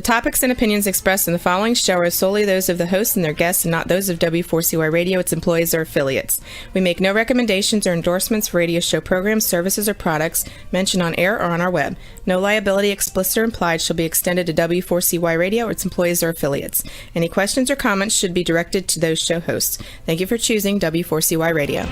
topics and opinions expressed in the following show are solely those of the host and their guests and not those of W4CY Radio, its employees, or affiliates. We make no recommendations or endorsements for radio show programs, services, or products mentioned on air or on our web. No liability, explicit or implied, shall be extended to W4CY Radio, its employees, or affiliates. Any questions or comments should be directed to those show hosts. Thank you for choosing W4CY Radio.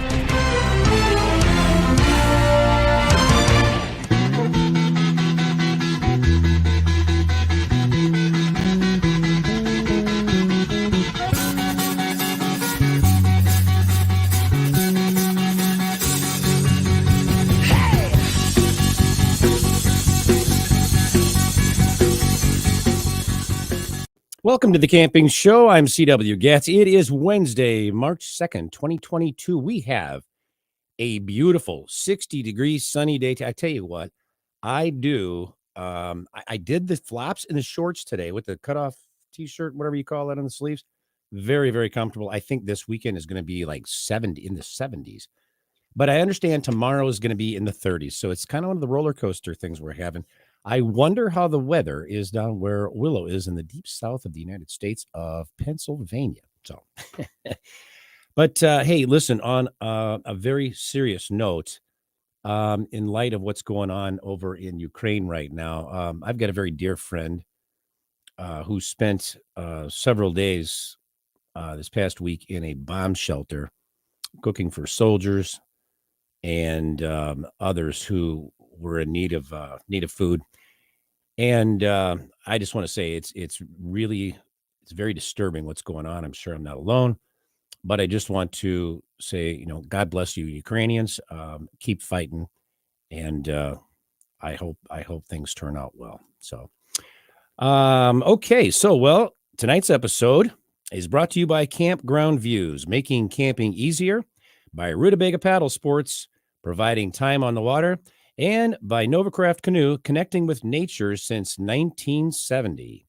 Welcome to the Camping Show. I'm CW Getz. It is Wednesday, March 2nd, 2022. We have a beautiful 60-degree sunny day. I tell you what, I did the flops and the shorts today with the cutoff t-shirt, whatever you call it, on the sleeves. Very, very comfortable. I think this weekend is going to be like 70 in the 70s. But I understand tomorrow is going to be in the 30s. So it's kind of one of the roller coaster things we're having. I wonder how the weather is down where Willow is in the deep south of the United States of Pennsylvania. So, but hey, listen, on a very serious note, in light of what's going on over in Ukraine right now, I've got a very dear friend who spent several days this past week in a bomb shelter cooking for soldiers and others who were in need of food. And I just want to say it's very disturbing what's going on. I'm sure I'm not alone, but I just want to say, God bless you, Ukrainians. Keep fighting, and I hope things turn out well. So, okay, so tonight's episode is brought to you by Campground Views, making camping easier, by Rutabaga Paddle Sports, providing time on the water, and by Novacraft Canoe, connecting with nature since 1970.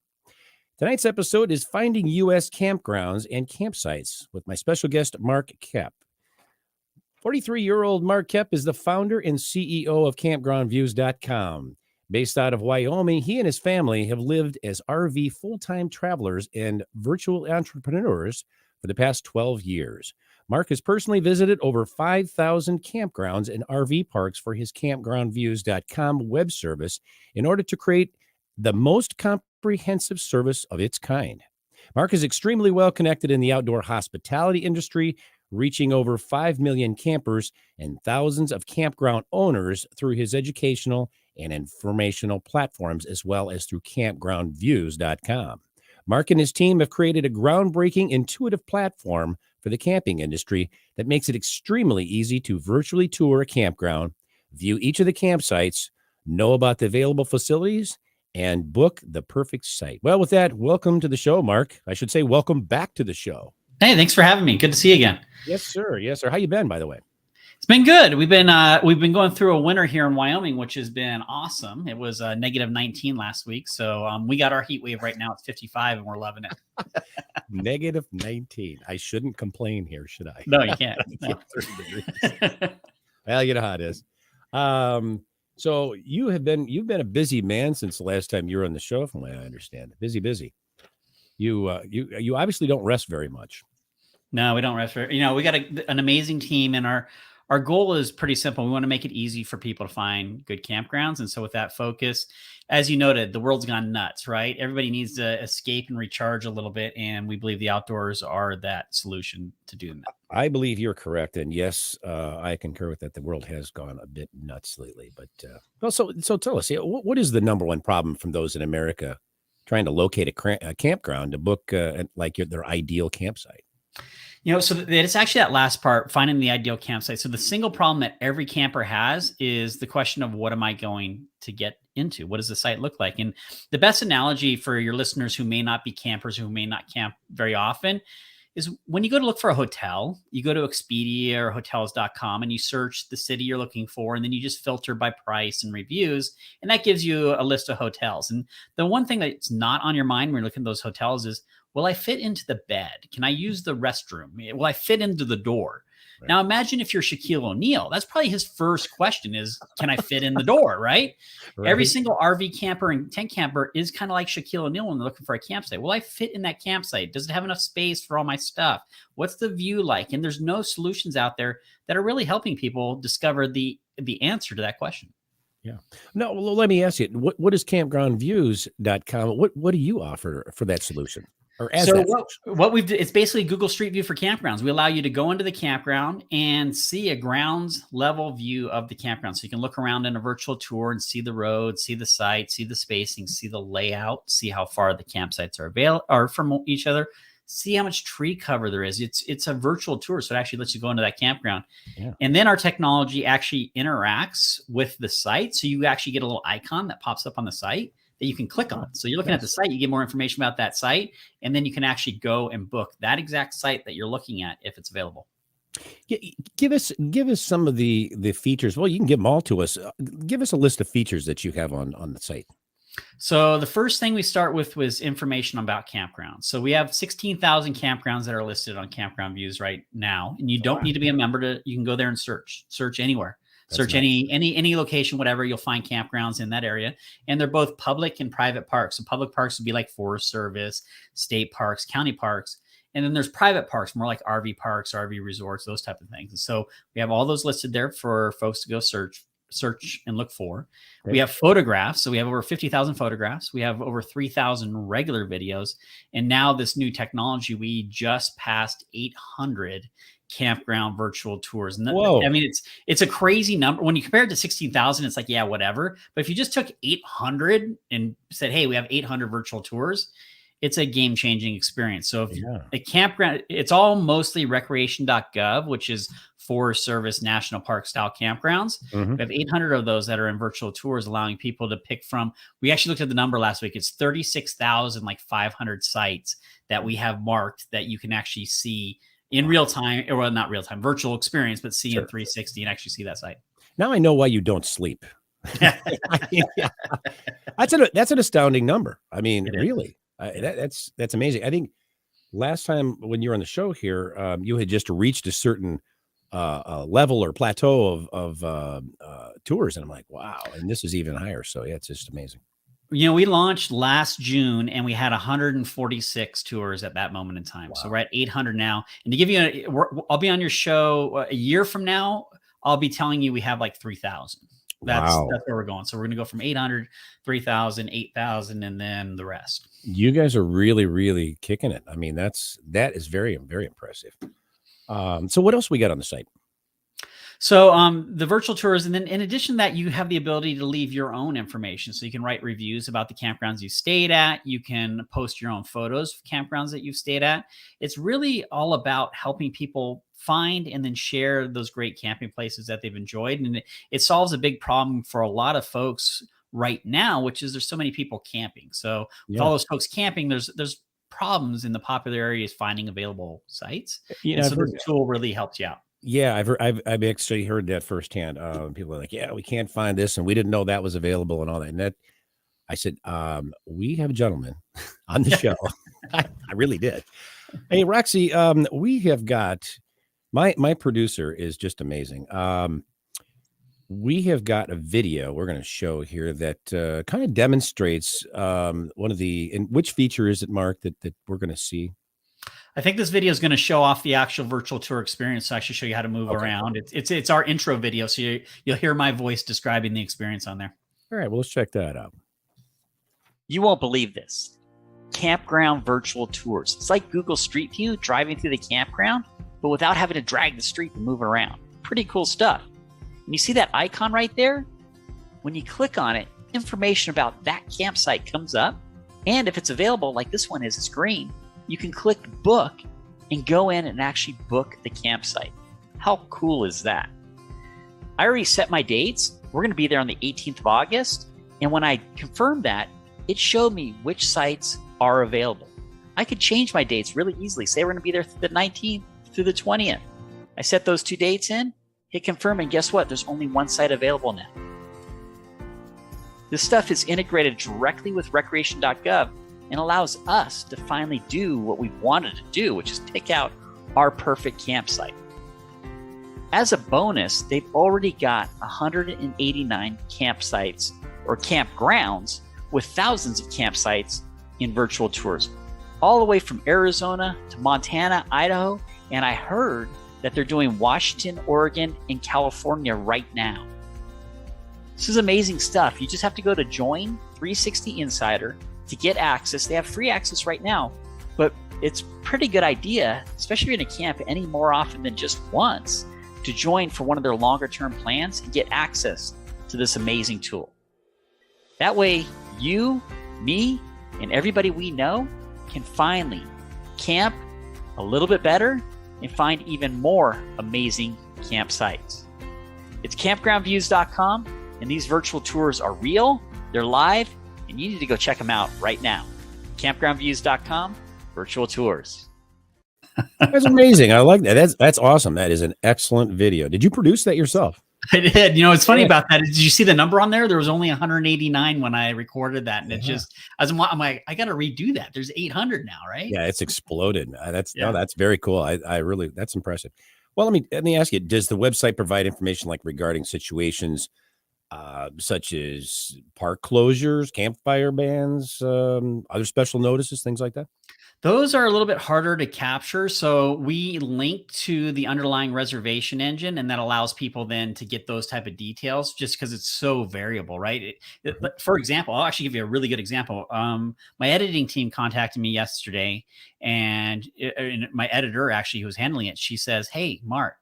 Tonight's episode is Finding U.S. Campgrounds and Campsites with my special guest, Mark Koep. 43-year-old Mark Koep is the founder and CEO of CampgroundViews.com. Based out of Wyoming, he and his family have lived as RV full-time travelers and virtual entrepreneurs for the past 12 years. Mark has personally visited over 5,000 campgrounds and RV parks for his CampgroundViews.com web service in order to create the most comprehensive service of its kind. Mark is extremely well connected in the outdoor hospitality industry, reaching over 5 million campers and thousands of campground owners through his educational and informational platforms, as well as through CampgroundViews.com. Mark and his team have created a groundbreaking, intuitive platform for the camping industry that makes it extremely easy to virtually tour a campground, view each of the campsites, know about the available facilities, and book the perfect site. Well, with that, welcome to the show, Mark. I should say welcome back to the show. Hey, thanks for having me. Good to see you again. Yes, sir. Yes, sir. How you been, by the way? It's been good. We've been going through a winter here in Wyoming, which has been awesome. It was negative 19 last week, so we got our heat wave right now. It's 55, and we're loving it. Negative 19. I shouldn't complain here, should I? No, you can't. No. 30 degrees. Well, you know how it is. So you've been a busy man since the last time you were on the show, from what I understand. Busy. You obviously don't rest very much. No, we don't rest very. We got an amazing team, and our goal is pretty simple. We want to make it easy for people to find good campgrounds. And so with that focus, as you noted, the world's gone nuts, right? Everybody needs to escape and recharge a little bit. And we believe the outdoors are that solution to do that. I believe you're correct. And yes, I concur with that. The world has gone a bit nuts lately. But so tell us, what is the number one problem from those in America trying to locate a campground to book their ideal campsite? So it's actually that last part, finding the ideal campsite. So the single problem that every camper has is the question of, what am I going to get into? What does the site look like? And the best analogy for your listeners who may not be campers, who may not camp very often, is when you go to look for a hotel, you go to Expedia or hotels.com and you search the city you're looking for, and then you just filter by price and reviews, and that gives you a list of hotels. And the one thing that's not on your mind when you're looking at those hotels is, will I fit into the bed? Can I use the restroom? Will I fit into the door? Right. Now imagine if you're Shaquille O'Neal. That's probably his first question is, can I fit in the door, right? Right. Every single RV camper and tent camper is kind of like Shaquille O'Neal when they're looking for a campsite. Will I fit in that campsite? Does it have enough space for all my stuff? What's the view like? And there's no solutions out there that are really helping people discover the answer to that question. Yeah. No, well, let me ask you, what is campgroundviews.com? What do you offer for that solution? Or as So that what we've it's basically Google Street View for campgrounds. We allow you to go into the campground and see a grounds level view of the campground. So you can look around in a virtual tour and see the road, see the site, see the spacing, see the layout, see how far the campsites are from each other, see how much tree cover there is. It's a virtual tour, so it actually lets you go into that campground. Yeah. And then our technology actually interacts with the site. So you actually get a little icon that pops up on the site that you can click on. So you're looking at the site, you get more information about that site, and then you can actually go and book that exact site that you're looking at if it's available. Yeah, give us some of the features. Well, you can give them all to us. Give us a list of features that you have on the site. So the first thing we start with was information about campgrounds. So we have 16,000 campgrounds that are listed on Campground Views right now, and you don't need to be a member you can go there and search anywhere. That's search nice. any location, whatever, you'll find campgrounds in that area. And they're both public and private parks. So public parks would be like Forest Service, state parks, county parks. And then there's private parks, more like RV parks, RV resorts, those type of things. And so we have all those listed there for folks to go search and look for. Okay. We have photographs. So we have over 50,000 photographs. We have over 3,000 regular videos. And now this new technology, we just passed 800 campground virtual tours. And I mean, it's a crazy number. When you compare it to 16,000, it's like, yeah, whatever. But if you just took 800 and said, hey, we have 800 virtual tours, it's a game-changing experience. So if a campground, it's all mostly recreation.gov, which is Forest Service National Park style campgrounds. Mm-hmm. We have 800 of those that are in virtual tours, allowing people to pick from. We actually looked at the number last week. It's 36,500 sites that we have marked that you can actually see in real time, or well, not real time, virtual experience, but see in 360 and actually see that site. Now I know why you don't sleep. That's an astounding number. I mean, really. That's amazing. I think last time when you were on the show here, you had just reached a certain level or plateau of tours, and I'm like, wow, and this is even higher. So yeah, it's just amazing. You know, we launched last June and we had 146 tours at that moment in time. Wow. So we're at 800 now. And to give you I'll be on your show a year from now. I'll be telling you we have like 3,000. That's where we're going. So we're going to go from 800, 3,000, 8,000, and then the rest. You guys are really, really kicking it. I mean, that is very, very impressive. So what else we got on the site? So the virtual tours, and then in addition to that, you have the ability to leave your own information. So you can write reviews about the campgrounds you stayed at. You can post your own photos of campgrounds that you've stayed at. It's really all about helping people find and then share those great camping places that they've enjoyed. And it solves a big problem for a lot of folks right now, which is there's so many people camping. So with all those folks camping, there's problems in the popular areas finding available sites. So this tool really helps you out. Yeah, I've actually heard that firsthand. People are like, yeah, we can't find this, and we didn't know that was available and all that. And that, I said, we have a gentleman on the show. I really did. Hey, Roxy, we have got my producer is just amazing. We have got a video we're going to show here that kind of demonstrates one of which feature is it, Mark, that we're going to see? I think this video is going to show off the actual virtual tour experience. So actually show you how to move around. It's our intro video. So you'll hear my voice describing the experience on there. All right, well, let's check that out. You won't believe this. Campground virtual tours. It's like Google Street View driving through the campground, but without having to drag the street and move around. Pretty cool stuff. And you see that icon right there? When you click on it, information about that campsite comes up. And if it's available, like this one is, it's green, you can click book and go in and actually book the campsite. How cool is that? I already set my dates. We're going to be there on the 18th of August. And when I confirmed that, it showed me which sites are available. I could change my dates really easily. Say we're going to be there the 19th through the 20th. I set those 2 dates in, hit confirm, and guess what? There's only one site available now. This stuff is integrated directly with recreation.gov and allows us to finally do what we've wanted to do, which is pick out our perfect campsite. As a bonus, they've already got 189 campsites or campgrounds with thousands of campsites in virtual tours, all the way from Arizona to Montana, Idaho, and I heard that they're doing Washington, Oregon, and California right now. This is amazing stuff. You just have to go to Join 360 Insider to get access. They have free access right now, but it's a pretty good idea, especially if you're going to camp any more often than just once, to join for one of their longer term plans and get access to this amazing tool. That way, you, me, and everybody we know can finally camp a little bit better and find even more amazing campsites. It's campgroundviews.com, and these virtual tours are real, they're live, and you need to go check them out right now. Campgroundviews.com, virtual tours. That's amazing. I like that. That's awesome. That is an excellent video. Did you produce that yourself? I did. You know, it's funny about that. Did you see the number on there? There was only 189 when I recorded that. And it just, I'm like, I got to redo that. There's 800 now, right? Yeah, it's exploded. That's very cool. I really, that's impressive. Well, let me ask you, does the website provide information like regarding situations such as park closures, campfire bans, other special notices, things like that? Those are a little bit harder to capture. So we link to the underlying reservation engine, and that allows people then to get those type of details just because it's so variable, right? For example, I'll actually give you a really good example. My editing team contacted me yesterday, and my editor actually who was handling it, she says, "Hey, Mark,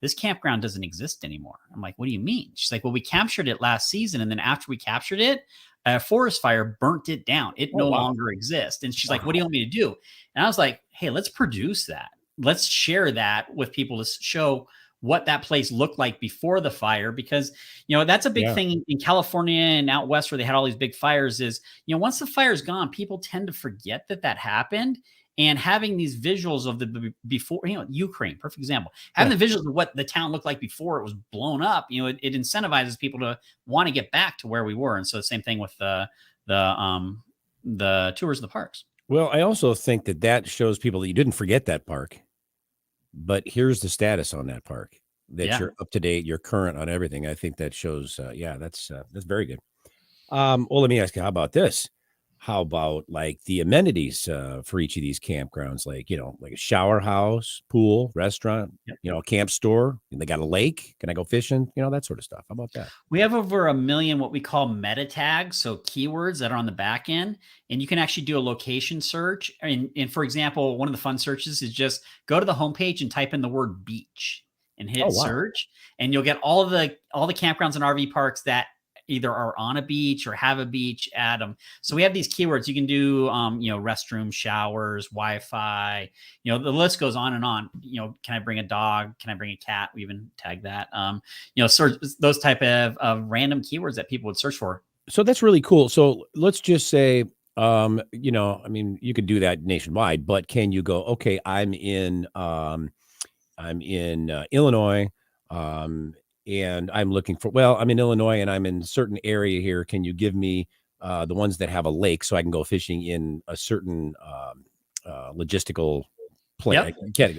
this campground doesn't exist anymore." I'm like, "What do you mean?" She's like, "Well, we captured it last season, and then after we captured it, a forest fire burnt it down. It no longer exists." And she's like, "What do you want me to do?" And I was like, "Hey, let's produce that. Let's share that with people to show what that place looked like before the fire." Because, you know, that's a big thing in California and out west where they had all these big fires is, you know, once the fire's gone, people tend to forget that happened. And having these visuals of the before, you know, Ukraine, perfect example, having the visuals of what the town looked like before it was blown up, you know, it incentivizes people to want to get back to where we were. And so the same thing with the tours of the parks. Well, I also think that shows people that you didn't forget that park, but here's the status on that park, that you're up to date, you're current on everything. I think that shows, that's very good. Well, let me ask you, how about this? How about like the amenities for each of these campgrounds? Like, you know, like a shower house, pool, restaurant, you know, a camp store. They got a lake. Can I go fishing? You know, that sort of stuff. How about that? We have over 1 million what we call meta tags, so keywords that are on the back end, and you can actually do a location search. And for example, one of the fun searches is just go to the homepage and type in the word beach and hit search, and you'll get all the campgrounds and RV parks that either are on a beach or have a beach at them. So we have these keywords. You can do, you know, restroom, showers, Wi-Fi, you know, the list goes on and on. You know, can I bring a dog? Can I bring a cat? We even tag that, you know, search those type of random keywords that people would search for. So that's really cool. So let's just say, you know, I mean, you could do that nationwide, but can you go, okay, I'm in Illinois, and I'm looking for, I'm in Illinois and I'm in a certain area here. Can you give me the ones that have a lake so I can go fishing in a certain logistical place?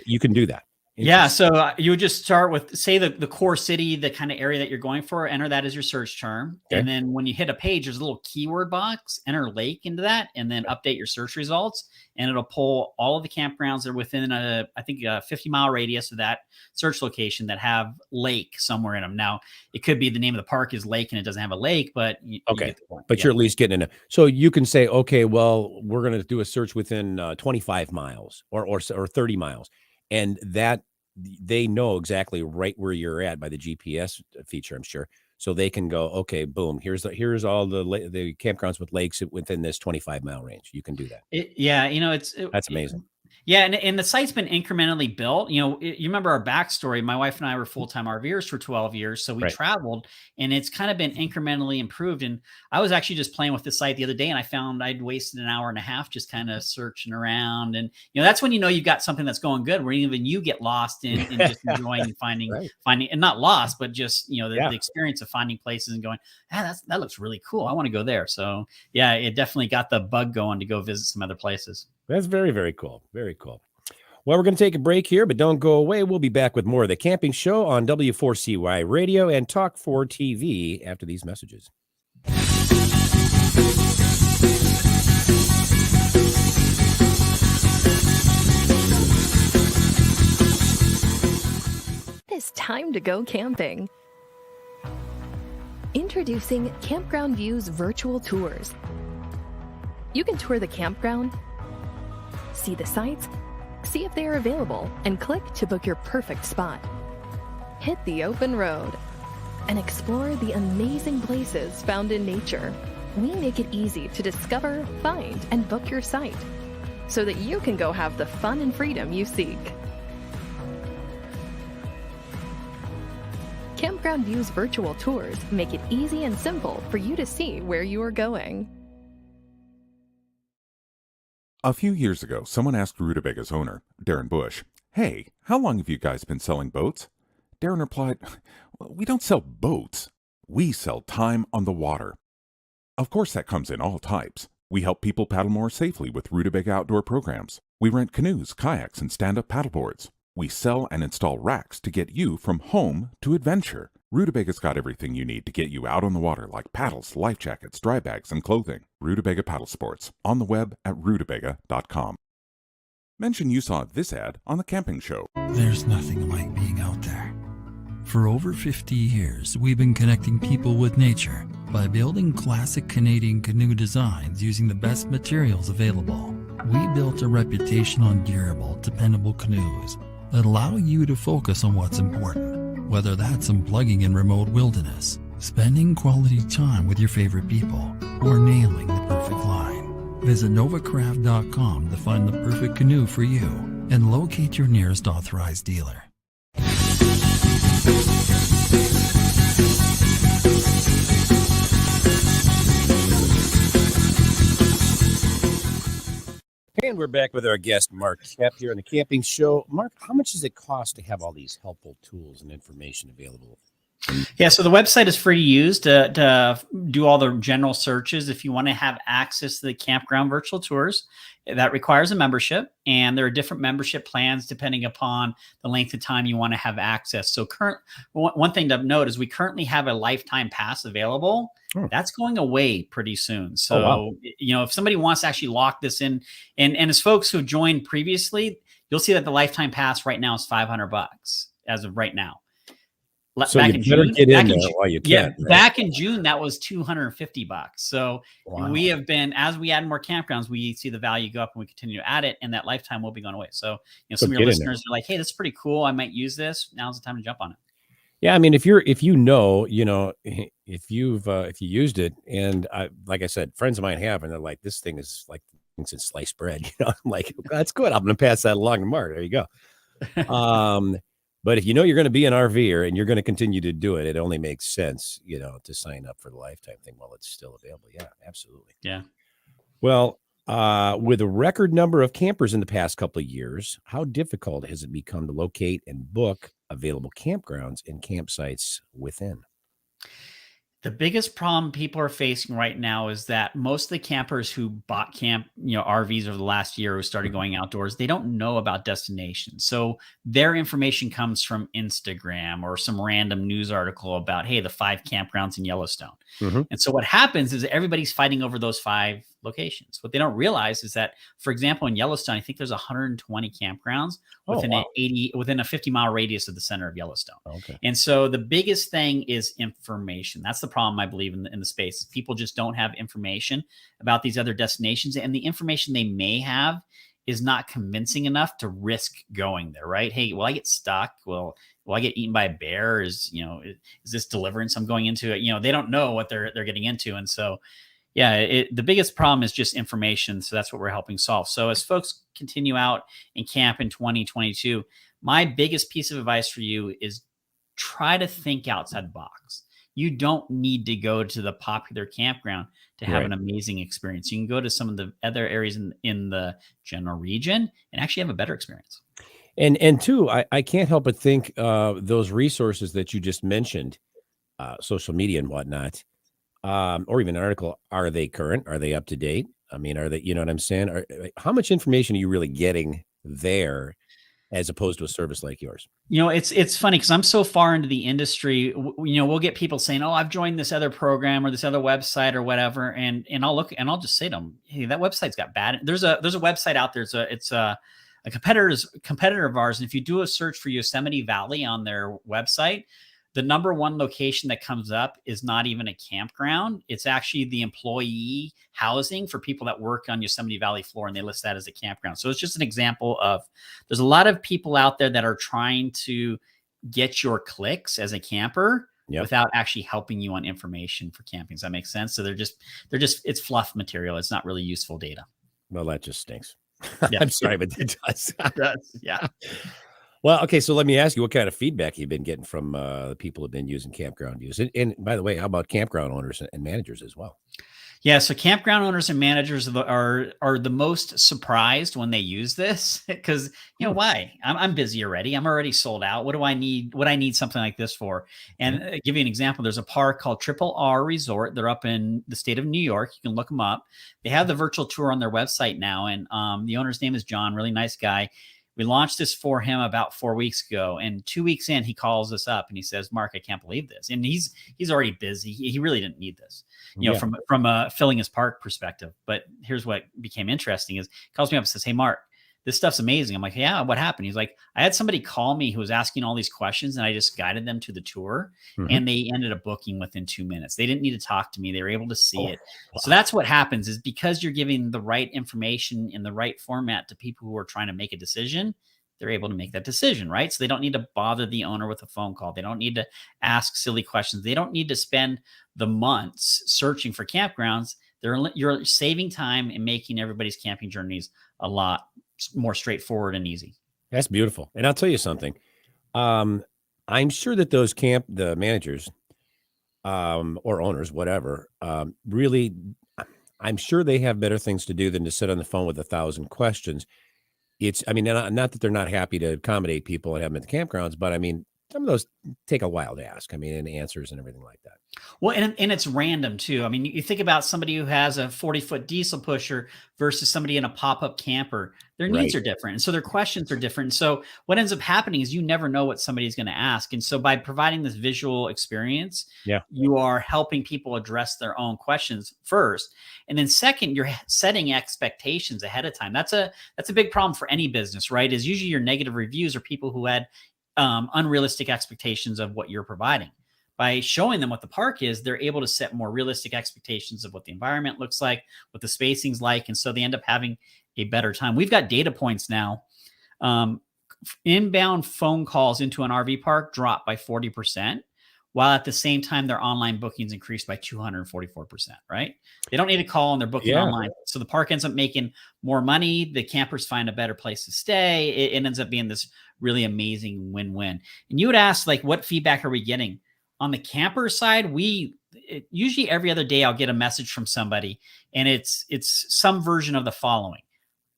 You can do that. Yeah. So you would just start with, say, the core city, the kind of area that you're going for, enter that as your search term. Okay. And then when you hit a page, there's a little keyword box, enter lake into that, and then update your search results. And it'll pull all of the campgrounds that are within a 50-mile radius of that search location that have lake somewhere in them. Now, it could be the name of the park is lake and it doesn't have a lake, but you get the point. But you're at least getting in so you can say, okay, well, we're going to do a search within 25 miles or 30 miles. And that they know exactly right where you're at by the GPS feature, I'm sure. So they can go, okay, boom, here's all the campgrounds with lakes within this 25-mile range. You can do that. You know, that's amazing. Yeah, and the site's been incrementally built. You know, you remember our backstory. My wife and I were full-time RVers for 12 years, so we traveled, and it's kind of been incrementally improved. And I was actually just playing with the site the other day, and I found I'd wasted an hour and a half just kind of searching around. And you know, that's when you know you've got something that's going good, where even you get lost in just enjoying and finding, and not lost, but just the experience of finding places and going, that looks really cool. I want to go there. So yeah, it definitely got the bug going to go visit some other places. That's very, very cool. Very cool. Well, we're going to take a break here, but don't go away. We'll be back with more of the Camping Show on W4CY Radio and Talk 4 TV after these messages. It's time to go camping. Introducing Campground Views virtual tours. You can tour the campground, see the sites, see if they are available, and click to book your perfect spot. Hit the open road and explore the amazing places found in nature. We make it easy to discover, find, and book your site so that you can go have the fun and freedom you seek. Campground Views virtual tours make it easy and simple for you to see where you are going. A few years ago, someone asked Rutabaga's owner, Darren Bush, "Hey, how long have you guys been selling boats?" Darren replied, "Well, we don't sell boats. We sell time on the water." Of course, that comes in all types. We help people paddle more safely with Rutabaga outdoor programs. We rent canoes, kayaks, and stand-up paddleboards. We sell and install racks to get you from home to adventure. Rutabaga's got everything you need to get you out on the water, like paddles, life jackets, dry bags, and clothing. Rutabaga Paddle Sports, on the web at rutabaga.com. Mention you saw this ad on The Camping Show. There's nothing like being out there. For over 50 years, we've been connecting people with nature by building classic Canadian canoe designs using the best materials available. We built a reputation on durable, dependable canoes that allow you to focus on what's important, whether that's unplugging in remote wilderness, spending quality time with your favorite people, or nailing the perfect line. Visit novacraft.com to find the perfect canoe for you and locate your nearest authorized dealer. And we're back with our guest, Mark Koep, here on the Camping Show. Mark, how much does it cost to have all these helpful tools and information available? Yeah, so the website is free to use to do all the general searches. If you want to have access to the Campground virtual tours, that requires a membership, and there are different membership plans depending upon the length of time you want to have access. So one thing to note is we currently have a lifetime pass available. Oh. That's going away pretty soon. So, wow. If somebody wants to actually lock this in, and as folks who joined previously, you'll see that the lifetime pass right now is $500 as of right now. So back you better get in there while you can. Yeah, right? Back in June, that was $250. So wow. We have been, as we add more campgrounds, we see the value go up and we continue to add it, and that lifetime will be going away. So, some of your listeners are like, "Hey, this is pretty cool. I might use this. Now's the time to jump on it." Yeah, I mean, if you used it, and like I said, friends of mine have, and they're like, "This thing is like instant sliced bread." I'm like, "That's good. I'm going to pass that along to Mark." There you go. But if you're going to be an RVer and you're going to continue to do it, it only makes sense, to sign up for the lifetime thing while it's still available. Yeah, absolutely. Yeah. Well, with a record number of campers in the past couple of years, how difficult has it become to locate and book available campgrounds and campsites within? The biggest problem people are facing right now is that most of the campers who bought RVs over the last year who started going outdoors, they don't know about destinations. So their information comes from Instagram or some random news article about, hey, the 5 campgrounds in Yellowstone. Mm-hmm. And so what happens is everybody's fighting over those 5 locations. What they don't realize is that, for example, in Yellowstone, I think there's 120 campgrounds within a 50-mile radius of the center of Yellowstone. Okay. And so the biggest thing is information. That's the problem, I believe, in the space. People just don't have information about these other destinations, and the information they may have is not convincing enough to risk going there, right? Hey, will I get stuck? Will I get eaten by a bear? Is this deliverance I'm going into? They don't know what they're getting into. And so, yeah, the biggest problem is just information. So that's what we're helping solve. So as folks continue out and camp in 2022, my biggest piece of advice for you is try to think outside the box. You don't need to go to the popular campground to have an amazing experience. You can go to some of the other areas in the general region and actually have a better experience. And two, I can't help but think those resources that you just mentioned, social media and whatnot, or even an article, are they current? Are they up to date? I mean, are they, you know what I'm saying? How much information are you really getting there as opposed to a service like yours. It's funny because I'm so far into the industry. We'll get people saying, "Oh, I've joined this other program or this other website or whatever," and I'll look and I'll just say to them, "Hey, that website's got bad." There's a website out there. It's a competitor of ours, and if you do a search for Yosemite Valley on their website, the number one location that comes up is not even a campground. It's actually the employee housing for people that work on Yosemite Valley floor, and they list that as a campground. So it's just an example of there's a lot of people out there that are trying to get your clicks as a camper without actually helping you on information for camping. Does that make sense? So they're just it's fluff material. It's not really useful data. Well, that just stinks. Yeah. I'm sorry, but it does. It does. Yeah. Well, okay, so let me ask you, what kind of feedback you've been getting from the people who've been using Campground use? And by the way, how about campground owners and managers as well? Yeah, so campground owners and managers are the most surprised when they use this because why? I'm busy already. I'm already sold out. What do I need? What I need something like this for? And give you an example. There's a park called Triple R Resort. They're up in the state of New York. You can look them up. They have the virtual tour on their website now, and the owner's name is John. Really nice guy. We launched this for him about 4 weeks ago, and 2 weeks in, he calls us up and he says, "Mark, I can't believe this." And he's already busy. He really didn't need this, from a filling his park perspective. But here's what became interesting: is he calls me up and says, "Hey, Mark, this stuff's amazing." I'm like, "Yeah, what happened?" He's like, "I had somebody call me who was asking all these questions, and I just guided them to the tour, and they ended up booking within 2 minutes. They didn't need to talk to me; they were able to see it." Wow. So that's what happens: is because you're giving the right information in the right format to people who are trying to make a decision, they're able to make that decision, right? So they don't need to bother the owner with a phone call. They don't need to ask silly questions. They don't need to spend the months searching for campgrounds. You're saving time and making everybody's camping journeys a lot more straightforward and easy. That's beautiful. And I'll tell you something. I'm sure that the managers or owners, whatever, really, I'm sure they have better things to do than to sit on the phone with 1,000 questions. Not that they're not happy to accommodate people and have them at the campgrounds, but some of those take a while to ask. And answers and everything like that. Well, and it's random too. You think about somebody who has a 40-foot diesel pusher versus somebody in a pop-up camper. Their needs are different. And so their questions are different. And so what ends up happening is you never know what somebody's going to ask. And so by providing this visual experience, you are helping people address their own questions first. And then second, you're setting expectations ahead of time. That's a big problem for any business, right? Is usually your negative reviews are people who had unrealistic expectations of what you're providing. By showing them what the park is, they're able to set more realistic expectations of what the environment looks like, what the spacing's like. And so they end up having a better time. We've got data points now. Inbound phone calls into an RV park dropped by 40%, while at the same time, their online bookings increased by 244%, right? They don't need to call and they're booking online. So the park ends up making more money. The campers find a better place to stay. It ends up being this really amazing win-win. And you would ask, what feedback are we getting? On the camper side, usually every other day I'll get a message from somebody, and it's some version of the following: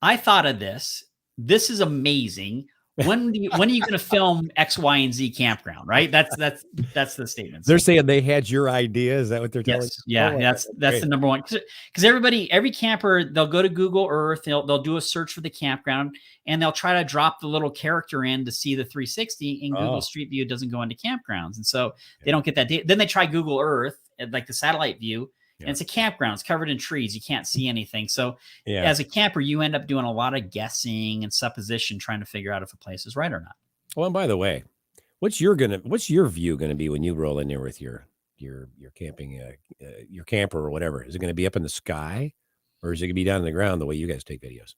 "I thought of this. This is amazing. When are you going to film X, Y, and Z campground?" Right? That's the statement. They're saying they had your idea. Is that what they're telling you? Yeah, that's the number one. Because every camper, they'll go to Google Earth, they'll do a search for the campground, and they'll try to drop the little character in to see the 360. And Google Street View doesn't go into campgrounds, and so they don't get that data. Then they try Google Earth, like the satellite view. And it's a campground. It's covered in trees. You can't see anything. So as a camper, you end up doing a lot of guessing and supposition, trying to figure out if a place is right or not. Well, and by the way, what's your view going to be when you roll in there with your camping, your camper or whatever? Is it going to be up in the sky, or is it going to be down on the ground the way you guys take videos?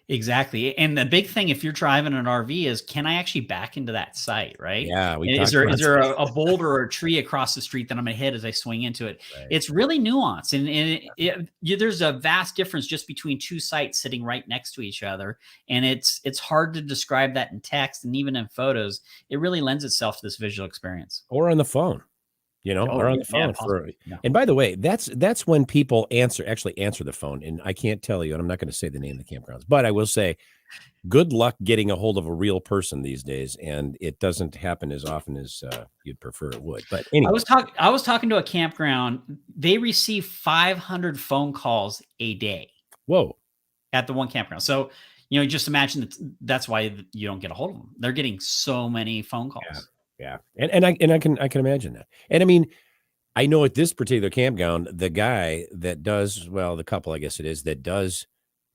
Exactly. And the big thing, if you're driving an RV, is can I actually back into that site, right? Yeah. Is there a boulder or a tree across the street that I'm going to hit as I swing into it? Right. It's really nuanced. And there's a vast difference just between two sites sitting right next to each other. And it's hard to describe that in text, and even in photos. It really lends itself to this visual experience. Or on the phone. Or on the phone. And by the way, that's when people actually answer the phone. And I can't tell you, and I'm not going to say the name of the campgrounds, but I will say, good luck getting a hold of a real person these days. And it doesn't happen as often as you'd prefer it would. But anyway. I was talking to a campground. They receive 500 phone calls a day. Whoa. At the one campground. So, just imagine that's why you don't get a hold of them. They're getting so many phone calls. Yeah. And I can imagine that. And I mean, I know at this particular campground, the guy that does, well, the couple, I guess it is, that does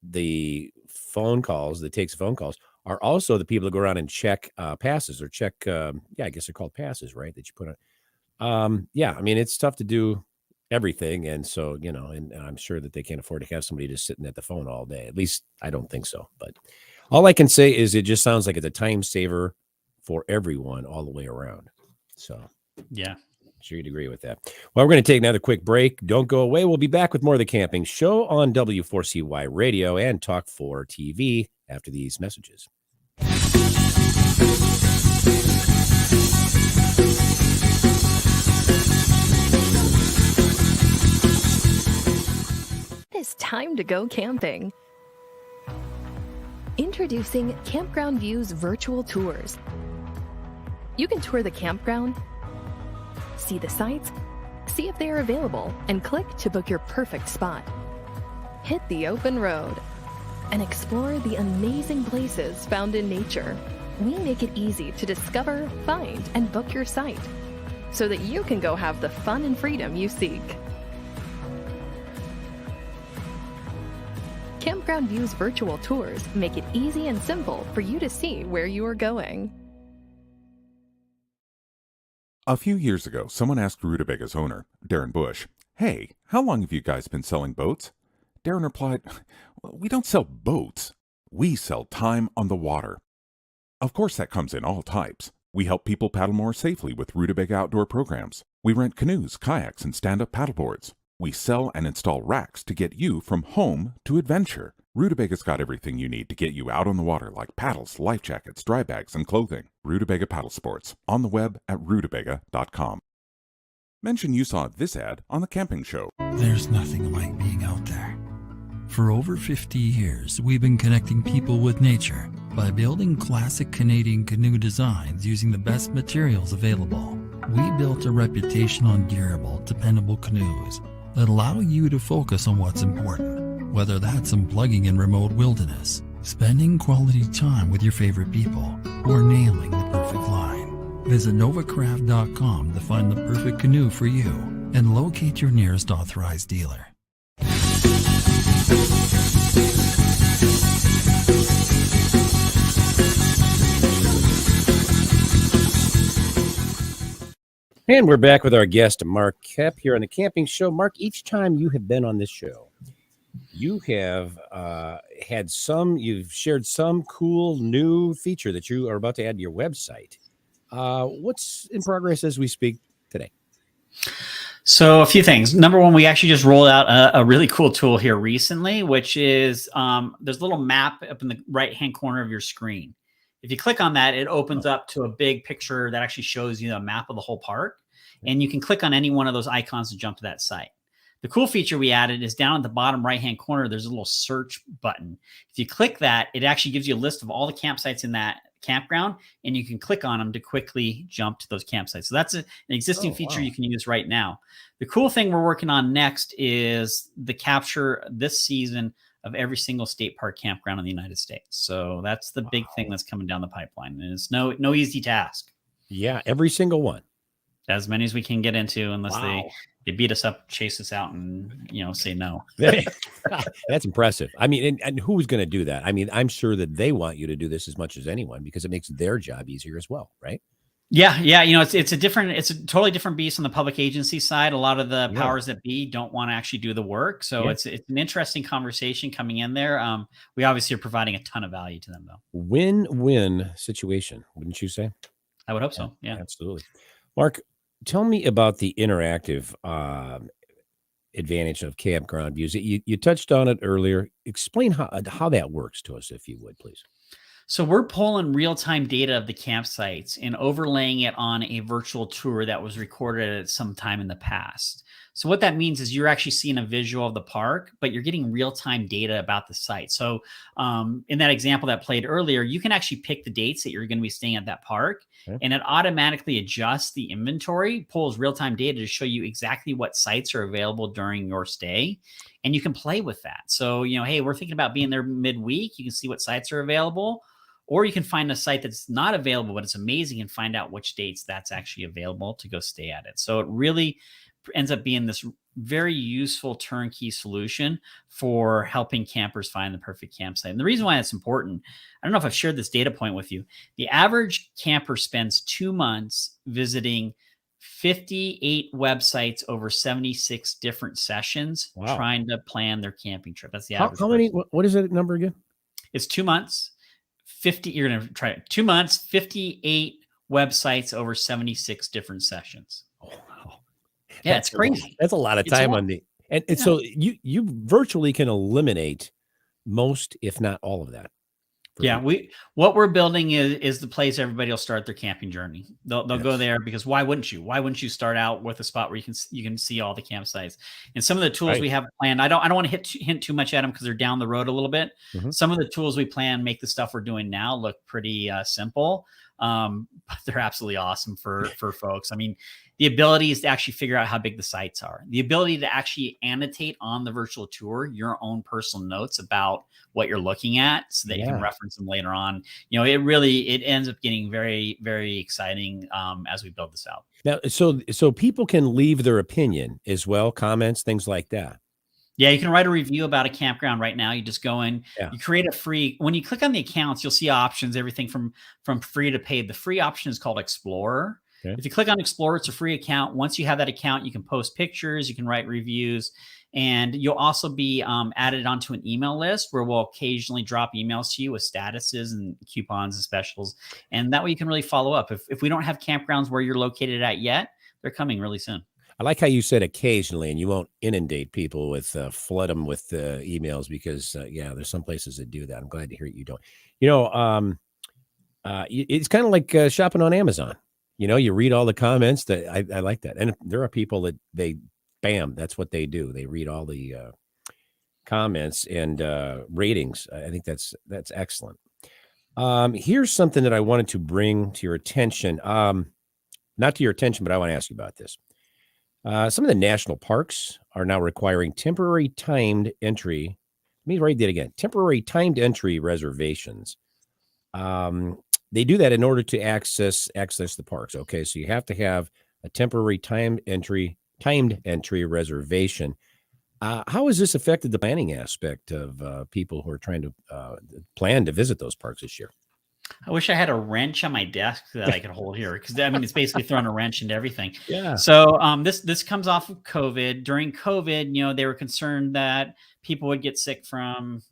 the phone calls, that takes phone calls, are also the people that go around and check passes or check, I guess they're called passes, right? That you put on. Yeah, I mean, it's tough to do everything. And so, and I'm sure that they can't afford to have somebody just sitting at the phone all day. At least I don't think so. But all I can say is it just sounds like it's a time saver for everyone all the way around. So, yeah. Sure you'd agree with that. Well, we're going to take another quick break. Don't go away. We'll be back with more of the Camping Show on W4CY Radio and Talk 4 TV after these messages. It's time to go camping. Introducing Campground Views virtual tours. You can tour the campground, see the sights, see if they are available, and click to book your perfect spot. Hit the open road and explore the amazing places found in nature. We make it easy to discover, find, and book your site so that you can go have the fun and freedom you seek. Campground Views virtual tours make it easy and simple for you to see where you are going. A few years ago, someone asked Rutabaga's owner, Darren Bush, "Hey, how long have you guys been selling boats?" Darren replied, "We don't sell boats. We sell time on the water." Of course, that comes in all types. We help people paddle more safely with Rutabaga outdoor programs. We rent canoes, kayaks, and stand-up paddleboards. We sell and install racks to get you from home to adventure. Rutubaga's got everything you need to get you out on the water, like paddles, life jackets, dry bags, and clothing. Rutabaga Paddle Sports, on the web at rutabaga.com. Mention you saw this ad on The Camping Show. There's nothing like being out there. For over 50 years, we've been connecting people with nature by building classic Canadian canoe designs using the best materials available. We built a reputation on durable, dependable canoes that allow you to focus on what's important, whether that's unplugging in remote wilderness, spending quality time with your favorite people, or nailing the perfect line. Visit novacraft.com to find the perfect canoe for you and locate your nearest authorized dealer. And we're back with our guest, Mark Koep, here on the Camping Show. Mark, each time you have been on this show, you have you've shared some cool new feature that you are about to add to your website. What's in progress as we speak today? So a few things. Number one, we actually just rolled out a really cool tool here recently, which is there's a little map up in the right-hand corner of your screen. If you click on that, it opens up to a big picture that actually shows you a map of the whole park. And you can click on any one of those icons to jump to that site. The cool feature we added is down at the bottom right-hand corner, there's a little search button. If you click that, it actually gives you a list of all the campsites in that campground, and you can click on them to quickly jump to those campsites. So that's an existing feature you can use right now. The cool thing we're working on next is the capture this season of every single state park campground in the United States. So that's the big thing that's coming down the pipeline. And it's no easy task. Yeah, every single one. As many as we can get into, unless they beat us up, chase us out, and say no. That's impressive. I mean, and who's going to do that? I mean, I'm sure that they want you to do this as much as anyone because it makes their job easier as well, right? Yeah. It's a totally different beast on the public agency side. A lot of the powers that be don't want to actually do the work, so it's an interesting conversation coming in there. We obviously are providing a ton of value to them, though. Win-win situation, wouldn't you say? I would hope so. Yeah, absolutely. Mark, tell me about the interactive advantage of Campground Views. You touched on it earlier. Explain how that works to us, if you would, please. So we're pulling real-time data of the campsites and overlaying it on a virtual tour that was recorded at some time in the past. So what that means is you're actually seeing a visual of the park, but you're getting real-time data about the site. So in that example that played earlier, you can actually pick the dates that you're going to be staying at that park, and it automatically adjusts the inventory, pulls real-time data to show you exactly what sites are available during your stay. and you can play with that. So, hey, we're thinking about being there midweek. You can see what sites are available, or you can find a site that's not available, but it's amazing, and find out which dates that's actually available to go stay at it. So it really ends up being this very useful turnkey solution for helping campers find the perfect campsite. And the reason why it's important, I don't know if I've shared this data point with you. The average camper spends 2 months visiting 58 websites over 76 different sessions. Wow. Trying to plan their camping trip. That's the How average. many? What is that number again? It's 2 months, 50. You're going to try it. 2 months, 58 websites over 76 different sessions. Oh, wow. Yeah, it's crazy. That's a lot of time on the, and so you virtually can eliminate most, if not all of that. Yeah, what we're building is the place everybody will start their camping journey. They'll go there because why wouldn't you? Why wouldn't you start out with a spot where you can see all the campsites? And some of the tools we have planned, I don't want to hint too much at them because they're down the road a little bit. Mm-hmm. Some of the tools we plan make the stuff we're doing now look pretty simple, but they're absolutely awesome for folks. I mean, the ability is to actually figure out how big the sites are. The ability to actually annotate on the virtual tour your own personal notes about what you're looking at so that you can reference them later on. It ends up getting very, very exciting as we build this out. Now, so people can leave their opinion as well, comments, things like that. Yeah, you can write a review about a campground right now. You just go in, you create a free, when you click on the accounts, you'll see options, everything from free to paid. The free option is called Explorer. Okay. If you click on Explorer, it's a free account. Once you have that account, you can post pictures, you can write reviews, and you'll also be added onto an email list where we'll occasionally drop emails to you with statuses and coupons and specials. And that way you can really follow up. If we don't have campgrounds where you're located at yet, they're coming really soon. I like how you said occasionally, and you won't inundate people with flood them with emails because there's some places that do that. I'm glad to hear you don't. It's kind of like shopping on Amazon. You read all the comments. That I like that, and there are people that that's what they do. They read all the comments and ratings. I think that's excellent. Here's something that I wanted to bring to your attention. Not to your attention, but I want to ask you about this. Some of the national parks are now requiring temporary timed entry. Let me write that again. Temporary timed entry reservations. They do that in order to access the parks. Okay, so you have to have a temporary timed entry reservation. How has this affected the planning aspect of people who are trying to plan to visit those parks this year? I wish I had a wrench on my desk that I could hold here because it's basically throwing a wrench into everything. Yeah. So this comes off of COVID. During COVID, they were concerned that people would get sick from,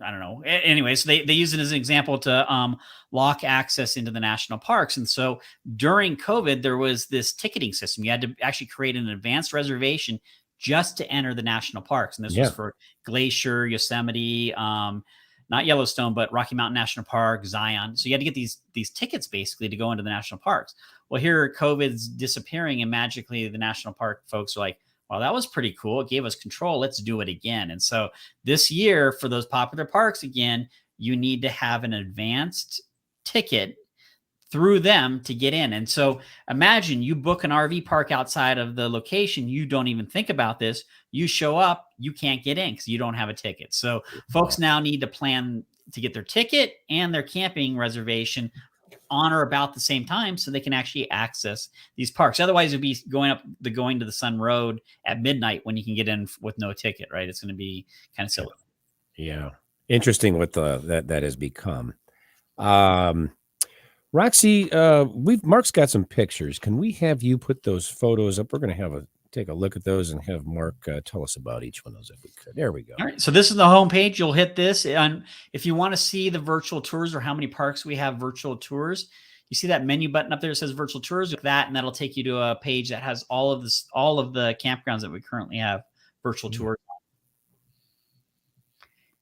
I don't know. Anyway, so they use it as an example to lock access into the national parks. And so during COVID, there was this ticketing system. You had to actually create an advanced reservation just to enter the national parks. And this was for Glacier, Yosemite, not Yellowstone, but Rocky Mountain National Park, Zion. So you had to get these tickets basically to go into the national parks. Well, here COVID's disappearing and magically the national park folks are like, well, that was pretty cool. It gave us control. Let's do it again. And so this year for those popular parks, again, you need to have an advanced ticket through them to get in. And so imagine you book an RV park outside of the location. You don't even think about this. You show up, you can't get in because you don't have a ticket. So folks now need to plan to get their ticket and their camping reservation on or about the same time so they can actually access these parks. Otherwise, it'd be going to the Sun Road at midnight when you can get in with no ticket, right? It's going to be kind of silly. Yeah. Interesting what that has become. Roxy, Mark's got some pictures. Can we have you put those photos up? We're going to take a look at those and have Mark tell us about each one of those if we could. There we go. All right. So this is the homepage. You'll hit this. And if you want to see the virtual tours or how many parks we have virtual tours, you see that menu button up there that says virtual tours with that, and that'll take you to a page that has all of the campgrounds that we currently have virtual tours on.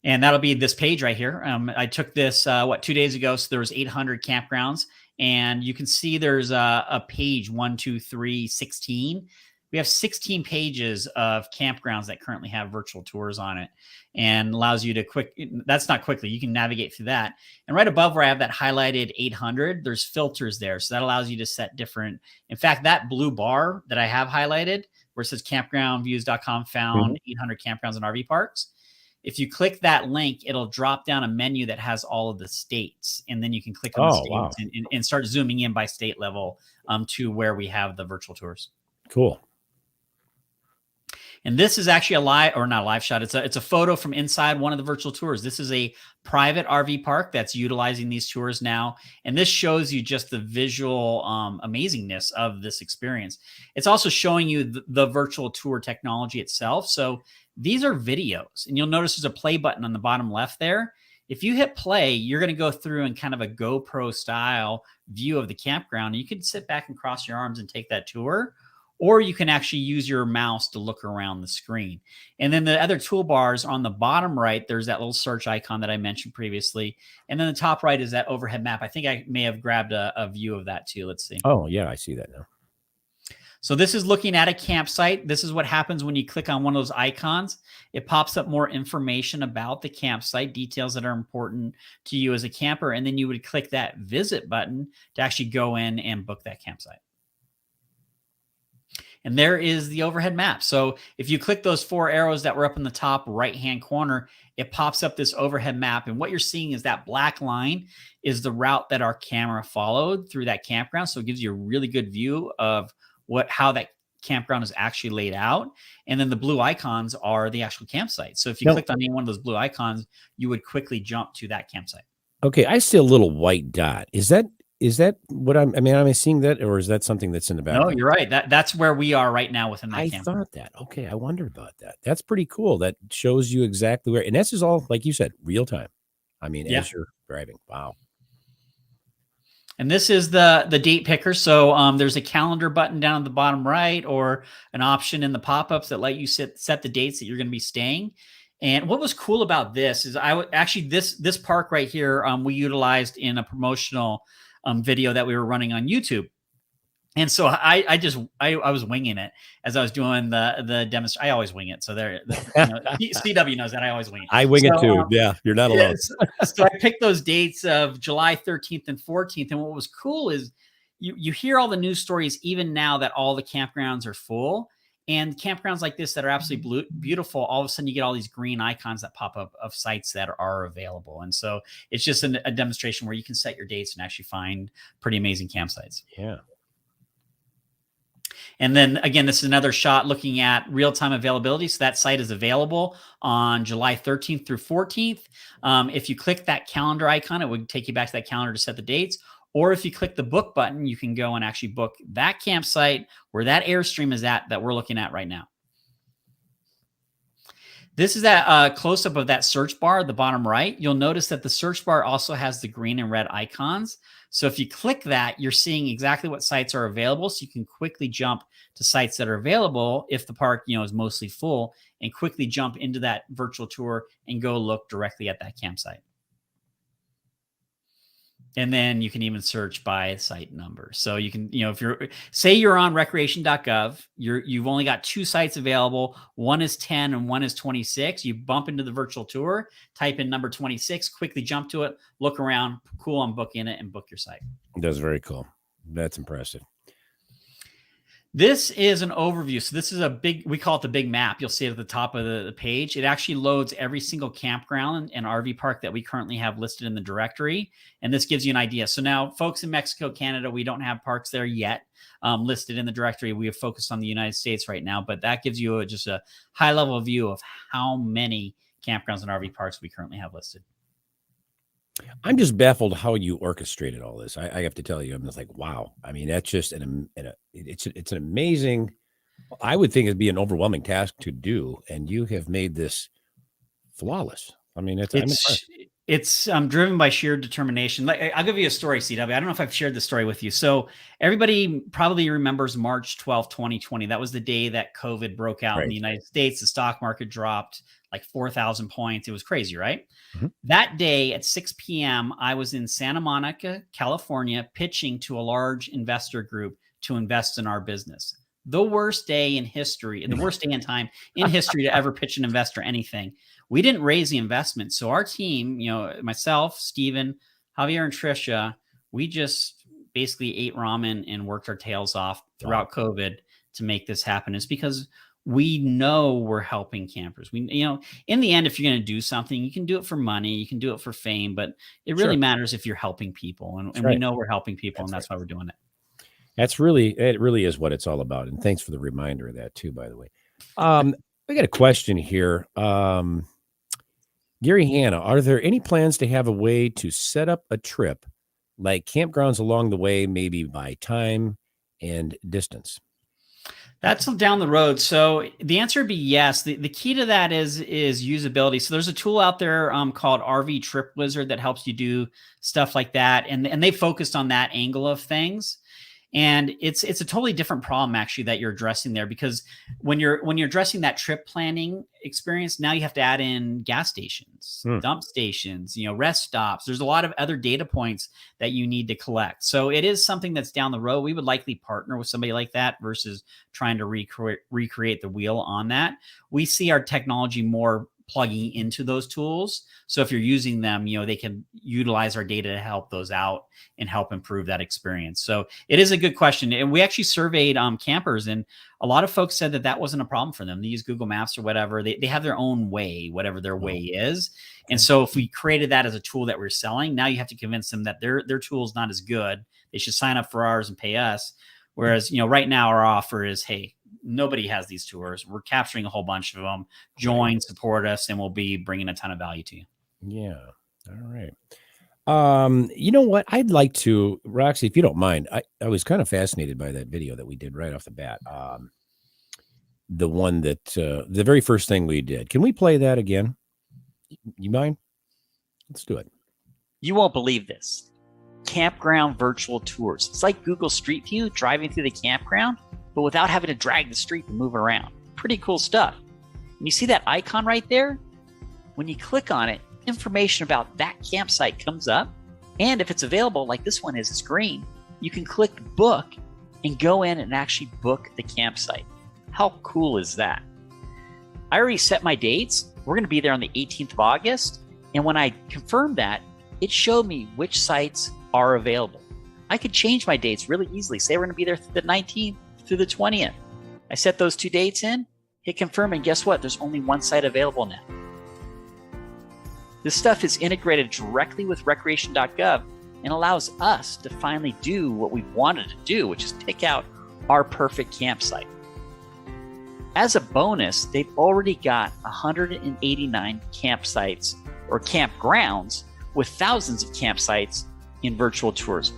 And that'll be this page right here. I took this 2 days ago. So there was 800 campgrounds, and you can see there's a page 1, 2, 3, 16. We have 16 pages of campgrounds that currently have virtual tours on it, and allows you to that's not quickly. You can navigate through that. And right above where I have that highlighted 800, there's filters there. So that allows you to set different. In fact, that blue bar that I have highlighted where it says campgroundviews.com found 800 campgrounds and RV parks. If you click that link, it'll drop down a menu that has all of the states. And then you can click on the states wow. and start zooming in by state level to where we have the virtual tours. Cool. And this is actually not a live shot. It's a photo from inside one of the virtual tours. This is a private RV park that's utilizing these tours now. And this shows you just the visual amazingness of this experience. It's also showing you the virtual tour technology itself. So these are videos, and you'll notice there's a play button on the bottom left there. If you hit play, you're going to go through in kind of a GoPro style view of the campground. You can sit back and cross your arms and take that tour. Or you can actually use your mouse to look around the screen. And then the other toolbars on the bottom right, there's that little search icon that I mentioned previously. And then the top right is that overhead map. I think I may have grabbed a view of that too. Let's see. Oh, yeah, I see that now. So this is looking at a campsite. This is what happens when you click on one of those icons. It pops up more information about the campsite, details that are important to you as a camper. And then you would click that visit button to actually go in and book that campsite. And there is the overhead map. So if you click those 4 arrows that were up in the top right-hand corner, it pops up this overhead map. And what you're seeing is that black line is the route that our camera followed through that campground. So it gives you a really good view of how that campground is actually laid out. And then the blue icons are the actual campsite. So if you clicked on any one of those blue icons, you would quickly jump to that campsite. Okay, I see a little white dot. Is that what am I seeing that, or is that something that's in the background? No, you're right. That's where we are right now within that campground. I thought that. Okay, I wondered about that. That's pretty cool. That shows you exactly where, and this is all, like you said, real time. I mean, as you're driving. Wow. And this is the date picker. So there's a calendar button down at the bottom right, or an option in the pop-ups that let you set the dates that you're going to be staying. And what was cool about this is this park right here, we utilized in a promotional video that we were running on YouTube. And so I was winging it as I was doing the demonstration. I always wing it. So CW knows that I always wing it. I wing it too. Yeah, you're not alone. So I picked those dates of July 13th and 14th. And what was cool is you hear all the news stories even now that all the campgrounds are full. And campgrounds like this that are absolutely beautiful, all of a sudden you get all these green icons that pop up of sites that are available. And so it's just a demonstration where you can set your dates and actually find pretty amazing campsites. Yeah. And then again, this is another shot looking at real-time availability. So that site is available on July 13th through 14th. If you click that calendar icon, it would take you back to that calendar to set the dates. Or if you click the book button, you can go and actually book that campsite where that Airstream is at that we're looking at right now. This is that close-up of that search bar at the bottom right. You'll notice that the search bar also has the green and red icons. So if you click that, you're seeing exactly what sites are available. So you can quickly jump to sites that are available if the park, is mostly full, and quickly jump into that virtual tour and go look directly at that campsite. And then you can even search by site number. So you can, if you're on recreation.gov, you've only got 2 sites available. One is 10 and one is 26. You bump into the virtual tour, type in number 26, quickly jump to it, look around, cool, I'm booking it, and book your site. That's very cool. That's impressive. This is an overview. So this is we call it the big map. You'll see it at the top of the page. It actually loads every single campground and RV park that we currently have listed in the directory. And this gives you an idea. So now folks in Mexico, Canada, we don't have parks there yet listed in the directory. We have focused on the United States right now, but that gives you just a high level view of how many campgrounds and RV parks we currently have listed. I'm just baffled how you orchestrated all this. I have to tell you, I'm just like, wow. I mean, that's just it's an amazing, I would think it'd be an overwhelming task to do. And you have made this flawless. I mean, it's driven by sheer determination. Like, I'll give you a story, CW. I don't know if I've shared this story with you. So everybody probably remembers March 12, 2020. That was the day that COVID broke out in the United States. The stock market dropped like 4,000 points. It was crazy, right? Mm-hmm. That day at 6 p.m., I was in Santa Monica, California, pitching to a large investor group to invest in our business. The worst day in history, the worst day in time in history to ever pitch an investor anything. We didn't raise the investment. So our team, myself, Steven, Javier, and Trisha, we just basically ate ramen and worked our tails off throughout COVID to make this happen is because we know we're helping campers. We, in the end, if you're going to do something, you can do it for money, you can do it for fame, but it really matters if you're helping people. And we know we're helping people, and that's why we're doing it. It really is what it's all about. And thanks for the reminder of that too, by the way. We got a question here. Gary Hanna, are there any plans to have a way to set up a trip like campgrounds along the way, maybe by time and distance? That's down the road. So the answer would be yes. The key to that is usability. So there's a tool out there called RV Trip Wizard that helps you do stuff like that. And they focused on that angle of things. And it's a totally different problem actually that you're addressing there, because when you're addressing that trip planning experience, now you have to add in gas stations, dump stations, rest stops. There's a lot of other data points that you need to collect. So it is something that's down the road. We would likely partner with somebody like that versus trying to recreate the wheel on that. We see our technology more plugging into those tools. So if you're using them, they can utilize our data to help those out and help improve that experience. So it is a good question. And we actually surveyed campers, and a lot of folks said that wasn't a problem for them. They use Google Maps or whatever. They have their own way, whatever their way is. And so if we created that as a tool that we're selling, now you have to convince them that their tool is not as good. They should sign up for ours and pay us. Whereas, right now our offer is, hey, nobody has these tours. We're capturing a whole bunch of them. Join, support us, and we'll be bringing a ton of value to you. Yeah. All right. You know what? I'd like to, Roxy, if you don't mind, I was kind of fascinated by that video that we did right off the bat. The one that, the very first thing we did. Can we play that again? You mind? Let's do it. You won't believe this. Campground virtual tours. It's like Google Street View driving through the campground, but without having to drag the street and move around. Pretty cool stuff. And you see that icon right there? When you click on it, information about that campsite comes up. And if it's available, like this one is, it's green, you can click book and go in and actually book the campsite. How cool is that? I already set my dates. We're going to be there on the 18th of August. And when I confirmed that, it showed me which sites are available. I could change my dates really easily. Say we're going to be there the 19th through the 20th. I set those 2 dates in, hit confirm, and guess what? There's only one site available now. This stuff is integrated directly with recreation.gov and allows us to finally do what we've wanted to do, which is pick out our perfect campsite. As a bonus, they've already got 189 campsites or campgrounds with thousands of campsites in virtual tours,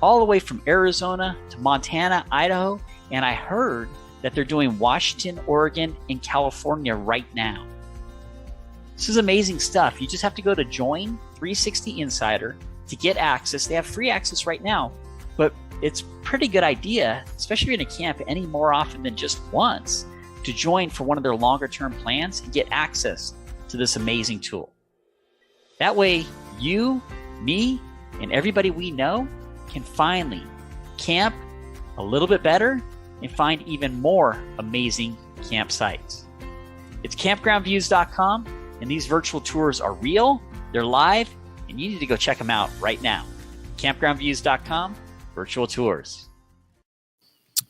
all the way from Arizona to Montana, Idaho, and I heard that they're doing Washington, Oregon, and California right now. This is amazing stuff. You just have to go to Join 360 Insider to get access. They have free access right now, but it's a pretty good idea, especially if you're going to camp any more often than just once, to join for one of their longer term plans and get access to this amazing tool. That way, you, me, and everybody we know can finally camp a little bit better and find even more amazing campsites. It's campgroundviews.com, and these virtual tours are real, they're live, and you need to go check them out right now. Campgroundviews.com, virtual tours.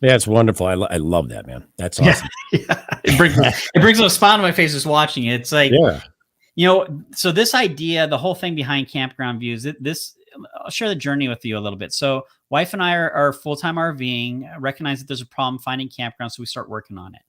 That's wonderful. I love that, man. That's awesome. Yeah. It brings a smile to my face just watching it. It's like, so this idea, the whole thing behind Campground Views, I'll share the journey with you a little bit. So wife and I are full-time RVing, recognize that there's a problem finding campgrounds, so we start working on it.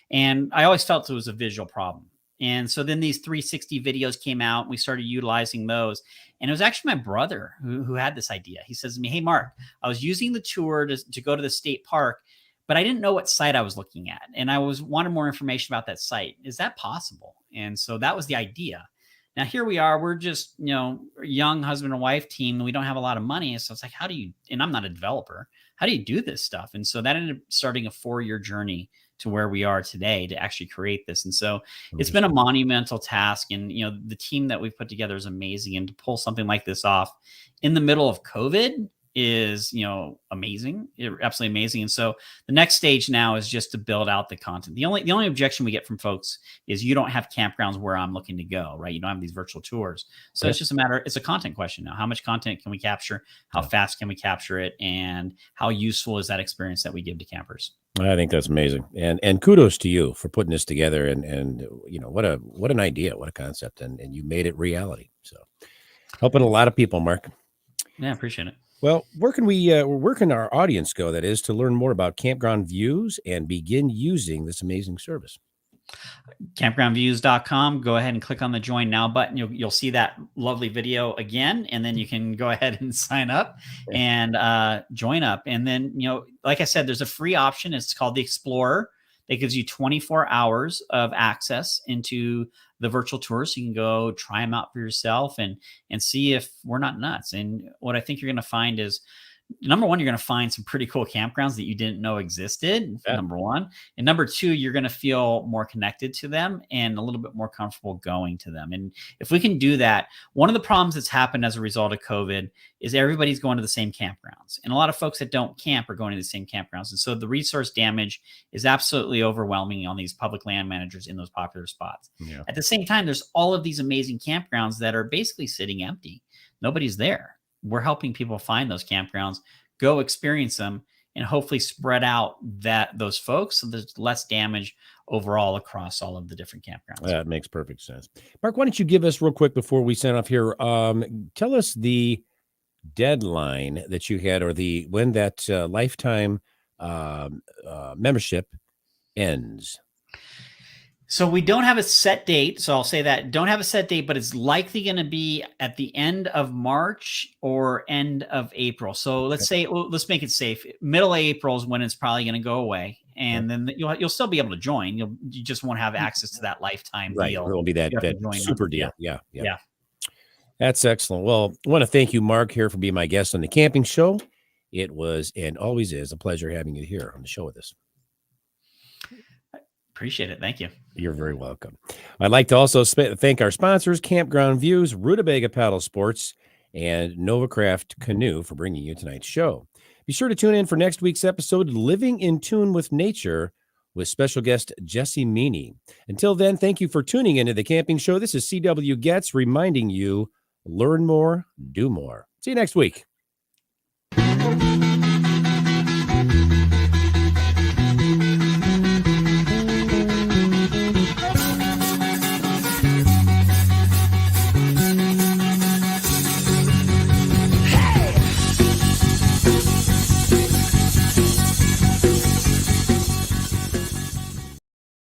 And I always felt it was a visual problem. And so then these 360 videos came out, and we started utilizing those. And it was actually my brother who had this idea. He says to me, hey, Mark, I was using the tour to go to the state park, but I didn't know what site I was looking at. And I wanted more information about that site. Is that possible? And so that was the idea. Now, here we are. We're just, a young husband and wife team, and we don't have a lot of money. So it's like, and I'm not a developer. How do you do this stuff? And so that ended up starting a 4-year journey to where we are today to actually create this. And so it's been a monumental task. And, the team that we've put together is amazing. And to pull something like this off in the middle of COVID is, amazing, absolutely amazing. And so the next stage now is just to build out the content. The only objection we get from folks is you don't have campgrounds where I'm looking to go, right? You don't have these virtual tours. So it's just it's a content question now. How much content can we capture? How fast can we capture it? And how useful is that experience that we give to campers? I think that's amazing. And kudos to you for putting this together. And what an idea, what a concept. And you made it reality. So helping a lot of people, Mark. Yeah, I appreciate it. Well, where can our audience go, that is, to learn more about Campground Views and begin using this amazing service? Campgroundviews.com. Go ahead and click on the join now button. You'll see that lovely video again, and then you can go ahead and sign up and join up. And then, like I said, there's a free option. It's called the Explorer. That gives you 24 hours of access into the virtual tour, so you can go try them out for yourself and see if we're not nuts. And what I think you're going to find is, number one, you're going to find some pretty cool campgrounds that you didn't know existed. Yeah. Number one. And number two, you're going to feel more connected to them and a little bit more comfortable going to them. And if we can do that, one of the problems that's happened as a result of COVID is everybody's going to the same campgrounds. And a lot of folks that don't camp are going to the same campgrounds. And so the resource damage is absolutely overwhelming on these public land managers in those popular spots. Yeah. At the same time, there's all of these amazing campgrounds that are basically sitting empty. Nobody's there. We're helping people find those campgrounds, go experience them, and hopefully spread out those folks so there's less damage overall across all of the different campgrounds. That makes perfect sense. Mark, why don't you give us real quick before we sign off here, tell us the deadline that you had, or when that lifetime membership ends. So we don't have a set date. So I'll say that, don't have a set date, but it's likely going to be at the end of March or end of April. So let's say, let's make it safe. Middle of April is when it's probably going to go away. And then you'll still be able to join. You just won't have access to that lifetime deal. It will be that super deal. Yeah. That's excellent. Well, I want to thank you, Mark, here for being my guest on the Camping Show. It was, and always is, a pleasure having you here on the show with us. Appreciate it. Thank you. You're very welcome. I'd like to also thank our sponsors, Campground Views, Rutabaga Paddle Sports, and Novacraft Canoe for bringing you tonight's show. Be sure to tune in for next week's episode, Living in Tune with Nature, with special guest Jesse Meany. Until then, thank you for tuning into the Camping Show. This is C.W. Getz reminding you, learn more, do more. See you next week.